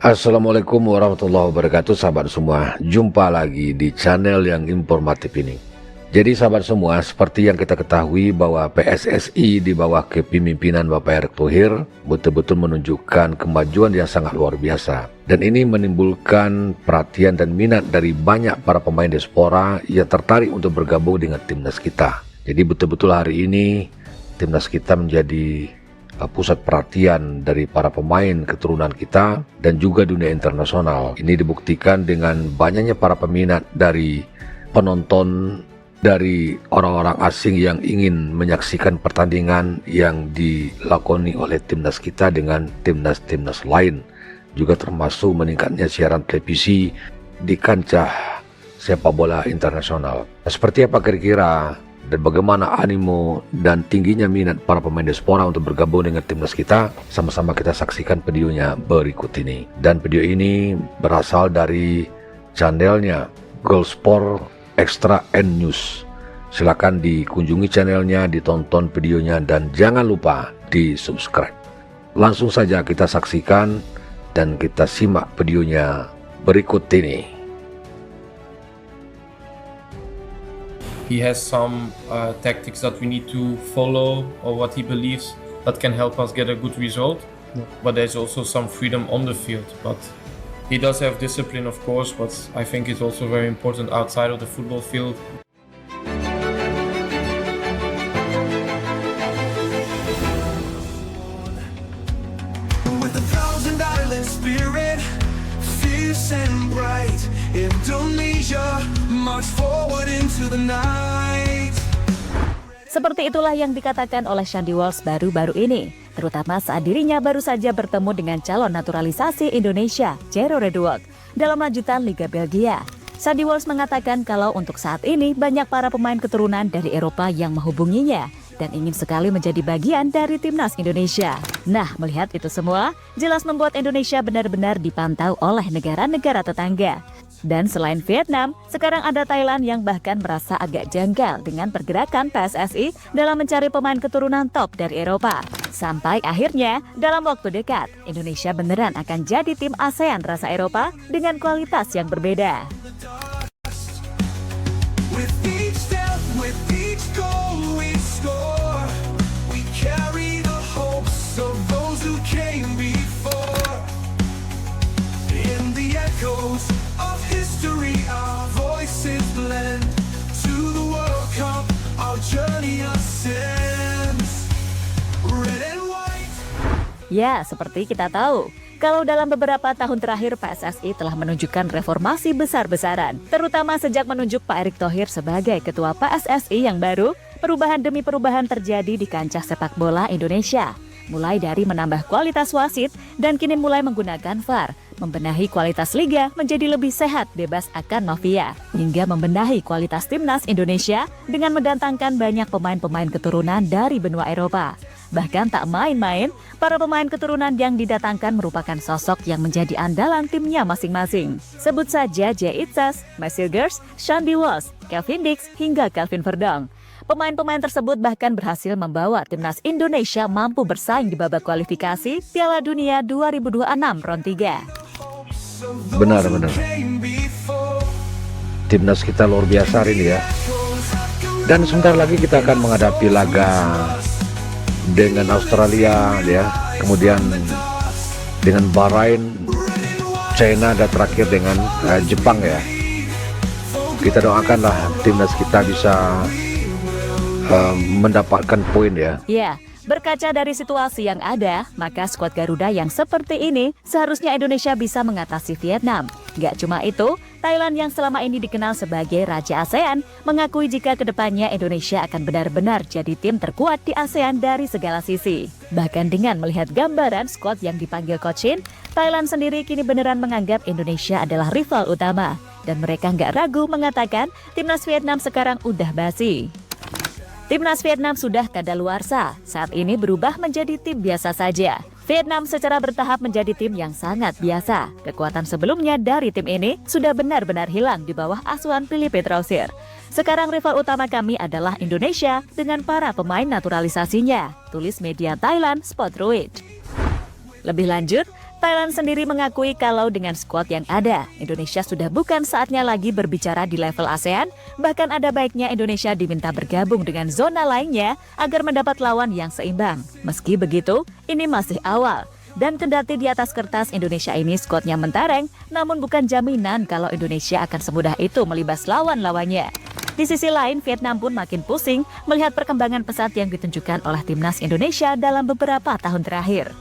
Assalamualaikum warahmatullahi wabarakatuh, sahabat semua. Jumpa lagi di channel yang informatif ini. Jadi sahabat semua, seperti yang kita ketahui bahwa PSSI di bawah kepemimpinan Bapak Erick Thohir betul-betul menunjukkan kemajuan yang sangat luar biasa. Dan ini menimbulkan perhatian dan minat dari banyak para pemain diaspora yang tertarik untuk bergabung dengan timnas kita. Jadi betul-betul hari ini timnas kita menjadi pusat perhatian dari para pemain keturunan kita dan juga dunia internasional. Ini dibuktikan dengan banyaknya para peminat dari penonton, dari orang-orang asing yang ingin menyaksikan pertandingan yang dilakoni oleh timnas kita dengan timnas-timnas lain. Juga termasuk meningkatnya siaran televisi di kancah sepak bola internasional. Seperti apa kira-kira dan bagaimana animo dan tingginya minat para pemain diaspora untuk bergabung dengan timnas kita? Sama-sama kita saksikan videonya berikut ini. Dan video ini berasal dari channelnya Goalsport Extra N News. Silakan dikunjungi channelnya, ditonton videonya, dan jangan lupa di subscribe. Langsung saja kita saksikan dan kita simak videonya berikut ini. He has some tactics that we need to follow, or what he believes that can help us get a good result. But there's also some freedom on the field. But he does have discipline, of course, but I think it's also very important outside of the football field. With a thousand island spirit, fierce and bright, Indonesia march forward into the night. Seperti itulah yang dikatakan oleh Shandy Walsh baru-baru ini, terutama saat dirinya baru saja bertemu dengan calon naturalisasi Indonesia, Jero Redwood, dalam lanjutan Liga Belgia. Shandy Walsh mengatakan kalau untuk saat ini banyak para pemain keturunan dari Eropa yang menghubunginya dan ingin sekali menjadi bagian dari timnas Indonesia. Nah, melihat itu semua, jelas membuat Indonesia benar-benar dipantau oleh negara-negara tetangga. Dan selain Vietnam, sekarang ada Thailand yang bahkan merasa agak janggal dengan pergerakan PSSI dalam mencari pemain keturunan top dari Eropa. Sampai akhirnya, dalam waktu dekat, Indonesia beneran akan jadi tim ASEAN rasa Eropa dengan kualitas yang berbeda. With each step, with each goal we score, we carry the hopes of those who came before. In the echoes of history, our voices blend. To the World Cup, our journey ascends. Red and white. Ya, seperti kita tahu, kalau dalam beberapa tahun terakhir PSSI telah menunjukkan reformasi besar-besaran, terutama sejak menunjuk Pak Erick Thohir sebagai ketua PSSI yang baru, perubahan demi perubahan terjadi di kancah sepak bola Indonesia. Mulai dari menambah kualitas wasit dan kini mulai menggunakan VAR, membenahi kualitas liga menjadi lebih sehat bebas akan mafia, hingga membenahi kualitas timnas Indonesia dengan mendatangkan banyak pemain-pemain keturunan dari benua Eropa. Bahkan tak main-main, para pemain keturunan yang didatangkan merupakan sosok yang menjadi andalan timnya masing-masing. Sebut saja Jay Itzas, Marcel Gers, Shandy Walsh, Kelvin Dix, hingga Kelvin Verdong. Pemain-pemain tersebut bahkan berhasil membawa timnas Indonesia mampu bersaing di babak kualifikasi Piala Dunia 2026 ron 3. Benar-benar. Timnas kita luar biasa hari ini ya. Dan sebentar lagi kita akan menghadapi laga dengan Australia ya, kemudian dengan Bahrain, China, dan terakhir dengan Jepang ya. Kita doakanlah timnas kita bisa mendapatkan poin ya. Ya, berkaca dari situasi yang ada, maka skuad Garuda yang seperti ini seharusnya Indonesia bisa mengatasi Vietnam. Gak cuma itu, Thailand yang selama ini dikenal sebagai Raja ASEAN mengakui jika kedepannya Indonesia akan benar-benar jadi tim terkuat di ASEAN dari segala sisi. Bahkan dengan melihat gambaran skuad yang dipanggil Coach Shin, Thailand sendiri kini beneran menganggap Indonesia adalah rival utama. Dan mereka nggak ragu mengatakan timnas Vietnam sekarang udah basi. Timnas Vietnam sudah kadaluarsa, saat ini berubah menjadi tim biasa saja. Vietnam secara bertahap menjadi tim yang sangat biasa. Kekuatan sebelumnya dari tim ini sudah benar-benar hilang di bawah asuhan Philippe Troussier. Sekarang rival utama kami adalah Indonesia dengan para pemain naturalisasinya, tulis media Thailand Spotruit. Lebih lanjut, Thailand sendiri mengakui kalau dengan skuad yang ada, Indonesia sudah bukan saatnya lagi berbicara di level ASEAN, bahkan ada baiknya Indonesia diminta bergabung dengan zona lainnya agar mendapat lawan yang seimbang. Meski begitu, ini masih awal. Dan kendati di atas kertas Indonesia ini skuadnya mentereng, namun bukan jaminan kalau Indonesia akan semudah itu melibas lawan-lawannya. Di sisi lain, Vietnam pun makin pusing melihat perkembangan pesat yang ditunjukkan oleh timnas Indonesia dalam beberapa tahun terakhir.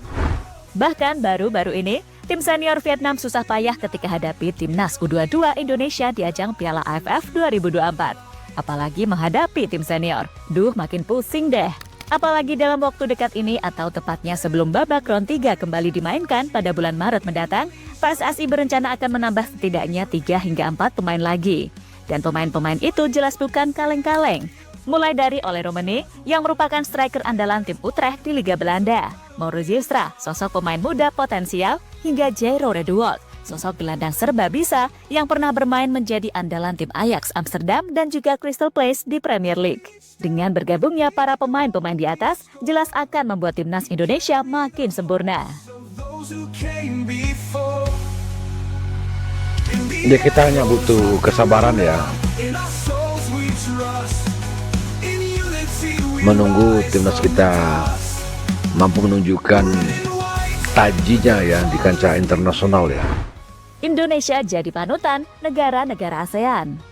Bahkan baru-baru ini, tim senior Vietnam susah payah ketika hadapi timnas U22 Indonesia di ajang Piala AFF 2024. Apalagi menghadapi tim senior. Duh, makin pusing deh. Apalagi dalam waktu dekat ini atau tepatnya sebelum babak round 3 kembali dimainkan pada bulan Maret mendatang, PSSI berencana akan menambah setidaknya 3 hingga 4 pemain lagi. Dan pemain-pemain itu jelas bukan kaleng-kaleng. Mulai dari Ole Romani yang merupakan striker andalan tim Utrecht di Liga Belanda, Mauro Zistra, sosok pemain muda potensial, hingga Jairo Reduwold, sosok gelandang serba bisa yang pernah bermain menjadi andalan tim Ajax Amsterdam dan juga Crystal Palace di Premier League. Dengan bergabungnya para pemain-pemain di atas, jelas akan membuat timnas Indonesia makin sempurna. Ya, kita hanya butuh kesabaran ya, menunggu timnas kita mampu menunjukkan tajinya ya di kancah internasional ya. Indonesia jadi panutan negara-negara ASEAN.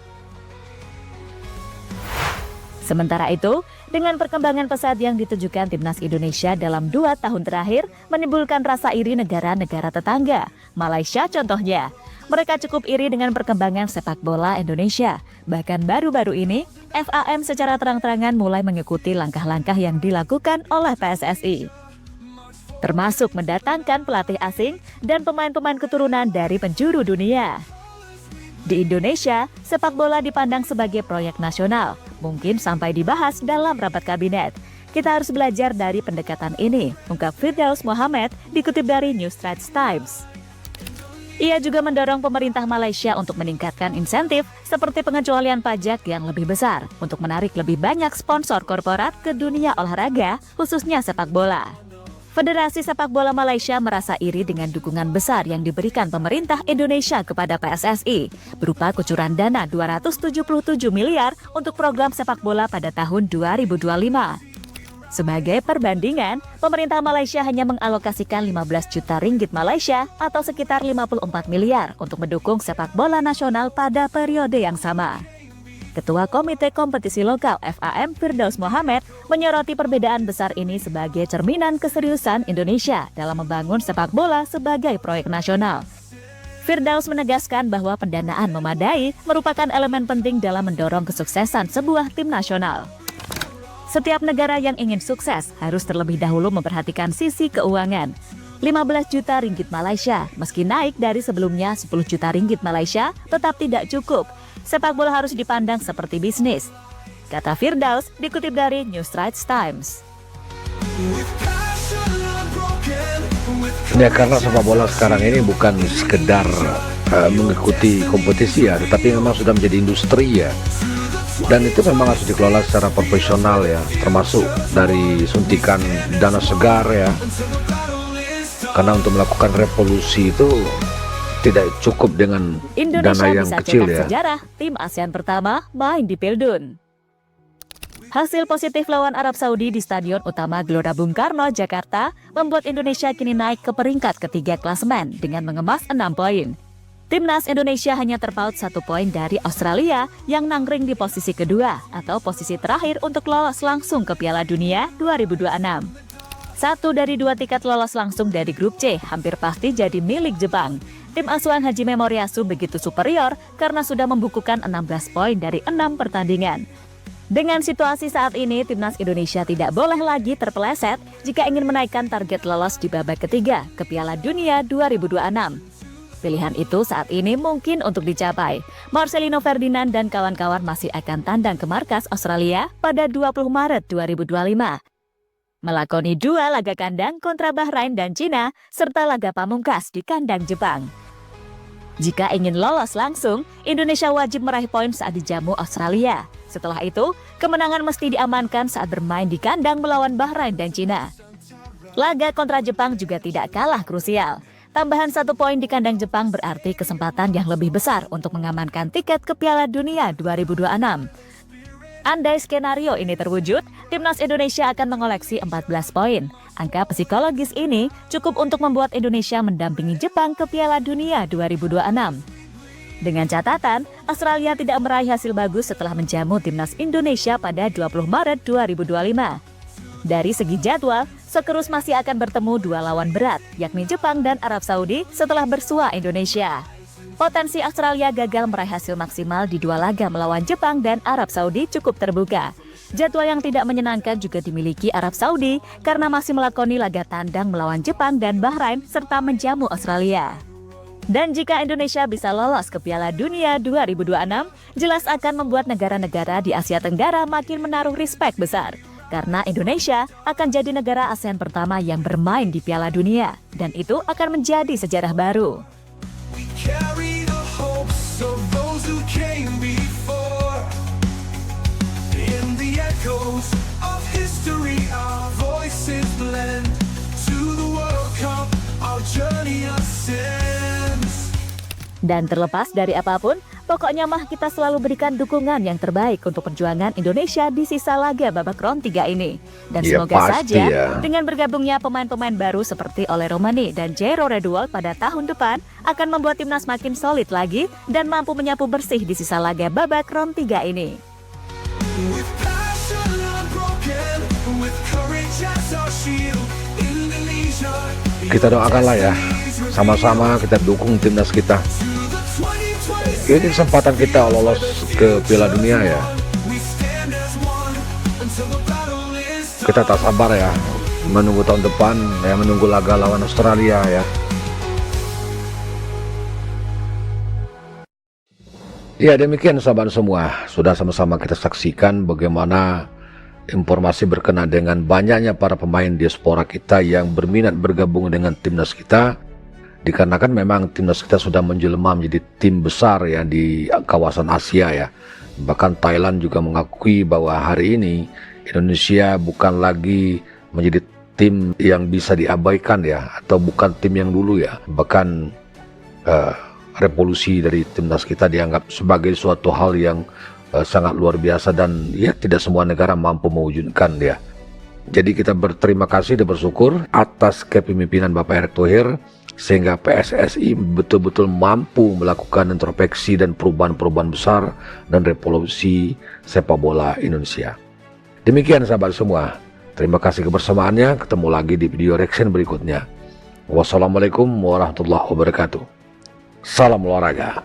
Sementara itu, dengan perkembangan pesat yang ditujukan timnas Indonesia dalam 2 tahun terakhir, menimbulkan rasa iri negara-negara tetangga. Malaysia contohnya. Mereka cukup iri dengan perkembangan sepak bola Indonesia. Bahkan baru-baru ini, FAM secara terang-terangan mulai mengikuti langkah-langkah yang dilakukan oleh PSSI. Termasuk mendatangkan pelatih asing dan pemain-pemain keturunan dari penjuru dunia. Di Indonesia, sepak bola dipandang sebagai proyek nasional, mungkin sampai dibahas dalam rapat kabinet. Kita harus belajar dari pendekatan ini, ungkap Firdaus Mohamed dikutip dari New Straits Times. Ia juga mendorong pemerintah Malaysia untuk meningkatkan insentif seperti pengecualian pajak yang lebih besar untuk menarik lebih banyak sponsor korporat ke dunia olahraga, khususnya sepak bola. Federasi Sepak Bola Malaysia merasa iri dengan dukungan besar yang diberikan pemerintah Indonesia kepada PSSI berupa kucuran dana 277 miliar untuk program sepak bola pada tahun 2025. Sebagai perbandingan, pemerintah Malaysia hanya mengalokasikan 15 juta ringgit Malaysia atau sekitar 54 miliar untuk mendukung sepak bola nasional pada periode yang sama. Ketua Komite Kompetisi Lokal FAM Firdaus Mohamed menyoroti perbedaan besar ini sebagai cerminan keseriusan Indonesia dalam membangun sepak bola sebagai proyek nasional. Firdaus menegaskan bahwa pendanaan memadai merupakan elemen penting dalam mendorong kesuksesan sebuah tim nasional. Setiap negara yang ingin sukses harus terlebih dahulu memperhatikan sisi keuangan. 15 juta ringgit Malaysia, meski naik dari sebelumnya 10 juta ringgit Malaysia, tetap tidak cukup. Sepak bola harus dipandang seperti bisnis, kata Firdaus dikutip dari New Straits Times. Ya, karena sepak bola sekarang ini bukan sekedar mengikuti kompetisi ya, tetapi memang sudah menjadi industri ya. Dan itu memang harus dikelola secara profesional ya, termasuk dari suntikan dana segar ya. Karena untuk melakukan revolusi itu tidak cukup dengan dana yang kecil ya. Sejarah tim ASEAN pertama main di Pildun. Hasil positif lawan Arab Saudi di Stadion Utama Gelora Bung Karno, Jakarta membuat Indonesia kini naik ke peringkat ketiga klasemen dengan mengemas 6 poin. Timnas Indonesia hanya terpaut 1 poin dari Australia yang nangkring di posisi kedua atau posisi terakhir untuk lolos langsung ke Piala Dunia 2026. 1 dari 2 tiket lolos langsung dari grup C hampir pasti jadi milik Jepang. Tim asuhan Hajime Moriyasu begitu superior karena sudah membukukan 16 poin dari 6 pertandingan. Dengan situasi saat ini, Timnas Indonesia tidak boleh lagi terpeleset jika ingin menaikkan target lolos di babak ketiga ke Piala Dunia 2026. Pilihan itu saat ini mungkin untuk dicapai. Marcelino Ferdinand dan kawan-kawan masih akan tandang ke markas Australia pada 20 Maret 2025. melakoni 2 laga kandang kontra Bahrain dan Cina, serta laga pamungkas di kandang Jepang. Jika ingin lolos langsung, Indonesia wajib meraih poin saat dijamu Australia. Setelah itu, kemenangan mesti diamankan saat bermain di kandang melawan Bahrain dan Cina. Laga kontra Jepang juga tidak kalah krusial. Tambahan 1 poin di kandang Jepang berarti kesempatan yang lebih besar untuk mengamankan tiket ke Piala Dunia 2026. Andai skenario ini terwujud, timnas Indonesia akan mengoleksi 14 poin. Angka psikologis ini cukup untuk membuat Indonesia mendampingi Jepang ke Piala Dunia 2026. Dengan catatan, Australia tidak meraih hasil bagus setelah menjamu timnas Indonesia pada 20 Maret 2025. Dari segi jadwal, Socceroos masih akan bertemu 2 lawan berat, yakni Jepang dan Arab Saudi setelah bersua Indonesia. Potensi Australia gagal meraih hasil maksimal di 2 laga melawan Jepang dan Arab Saudi cukup terbuka. Jadwal yang tidak menyenangkan juga dimiliki Arab Saudi karena masih melakoni laga tandang melawan Jepang dan Bahrain serta menjamu Australia. Dan jika Indonesia bisa lolos ke Piala Dunia 2026, jelas akan membuat negara-negara di Asia Tenggara makin menaruh respek besar. Karena Indonesia akan jadi negara ASEAN pertama yang bermain di Piala Dunia, dan itu akan menjadi sejarah baru. We carry the hopes of those who came before. In the echoes of history, our voices blend. To the World Cup, our journey ascends. Dan terlepas dari apapun, pokoknya mah kita selalu berikan dukungan yang terbaik untuk perjuangan Indonesia di sisa laga babak round 3 ini. Dan Ya, semoga pasti saja ya. dengan bergabungnya pemain-pemain baru seperti Ole Romani dan Jairo Redwall pada tahun depan akan membuat timnas makin solid lagi dan mampu menyapu bersih di sisa laga babak round 3 ini. With passion unbroken, with courage as our shield, Indonesia. Kita doakanlah ya, sama-sama kita dukung timnas kita. To the 2026. Ini kesempatan kita lolos ke Piala Dunia ya. We stand as one until the battle is done. Kita tak sabar ya, menunggu tahun depan ya, menunggu laga lawan Australia ya. Ya, demikian sahabat semua, sudah sama-sama kita saksikan bagaimana informasi berkenaan dengan banyaknya para pemain diaspora kita yang berminat bergabung dengan timnas kita. Dikarenakan memang timnas kita sudah menjelma menjadi tim besar ya di kawasan Asia ya. Bahkan Thailand juga mengakui bahwa hari ini Indonesia bukan lagi menjadi tim yang bisa diabaikan ya, atau bukan tim yang dulu ya. Bahkan revolusi dari timnas kita dianggap sebagai suatu hal yang sangat luar biasa, dan ya tidak semua negara mampu mewujudkan ya. Jadi kita berterima kasih dan bersyukur atas kepemimpinan Bapak Erick Thohir, sehingga PSSI betul-betul mampu melakukan introspeksi dan perubahan-perubahan besar dan revolusi sepak bola Indonesia. Demikian sahabat semua, terima kasih kebersamaannya, ketemu lagi di video reaction berikutnya. Wassalamualaikum warahmatullahi wabarakatuh. Salam olahraga.